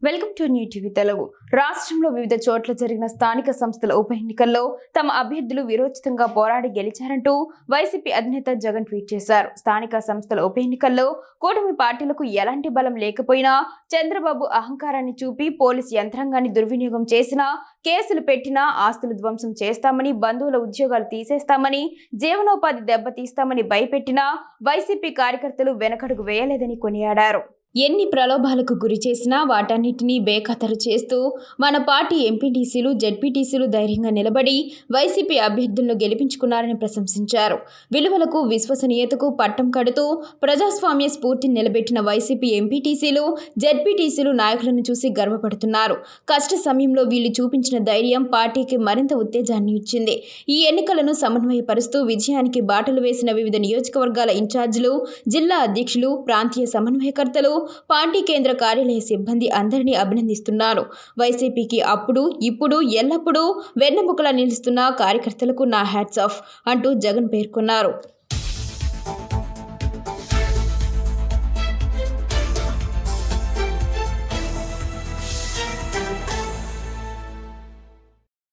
Welcome to new TV Telugu. రాష్ట్రంలో వివిధ చోట్ల జరిగిన స్థానిక సంస్థల ఉప ఎన్నికల్లో తమ అభ్యర్థులు విరోచితంగా పోరాడి గెలిచారంటూ వైసీపీ అధినేత జగన్ ట్వీట్ చేశారు. స్థానిక సంస్థల ఉప ఎన్నికల్లో కూటమి పార్టీలకు ఎలాంటి బలం లేకపోయినా చంద్రబాబు అహంకారాన్ని చూపి పోలీసు యంత్రాంగాన్ని దుర్వినియోగం చేసినా, కేసులు పెట్టినా, ఆస్తులు ధ్వంసం చేస్తామని, బంధువుల ఉద్యోగాలు తీసేస్తామని, జీవనోపాధి దెబ్బతీస్తామని భయపెట్టినా వైసీపీ కార్యకర్తలు వెనకడుగు వేయలేదని కొనియాడారు. ఎన్ని ప్రలోభాలకు గురి చేసినా వాటన్నిటినీ బేఖాతరు చేస్తూ మన పార్టీ ఎంపీటీసీలు, జెడ్పీటీసీలు ధైర్యంగా నిలబడి వైసీపీ అభ్యర్థులను గెలిపించుకున్నారని ప్రశంసించారు. విలువలకు, విశ్వసనీయతకు పట్టం కడుతూ ప్రజాస్వామ్య స్ఫూర్తిని నిలబెట్టిన వైసీపీ ఎంపీటీసీలు, జెడ్పీటీసీలు నాయకులను చూసి గర్వపడుతున్నారు. కష్ట సమయంలో వీళ్ళు చూపించిన ధైర్యం పార్టీకి మరింత ఉత్తేజాన్ని ఇచ్చింది. ఈ ఎన్నికలను సమన్వయపరుస్తూ విజయానికి బాటలు వేసిన వివిధ నియోజకవర్గాల ఇన్ఛార్జీలు, జిల్లా అధ్యక్షులు, ప్రాంతీయ సమన్వయకర్తలు, పార్టీ కేంద్ర కార్యాలయ సిబ్బంది అందరినీ అభినందిస్తున్నారు. వైసీపీకి అప్పుడు, ఇప్పుడు, ఎల్లప్పుడూ వెన్నెముకలా నిలుస్తున్న కార్యకర్తలకు నా హ్యాట్స్ ఆఫ్ అంటూ జగన్ పేర్కొన్నారు.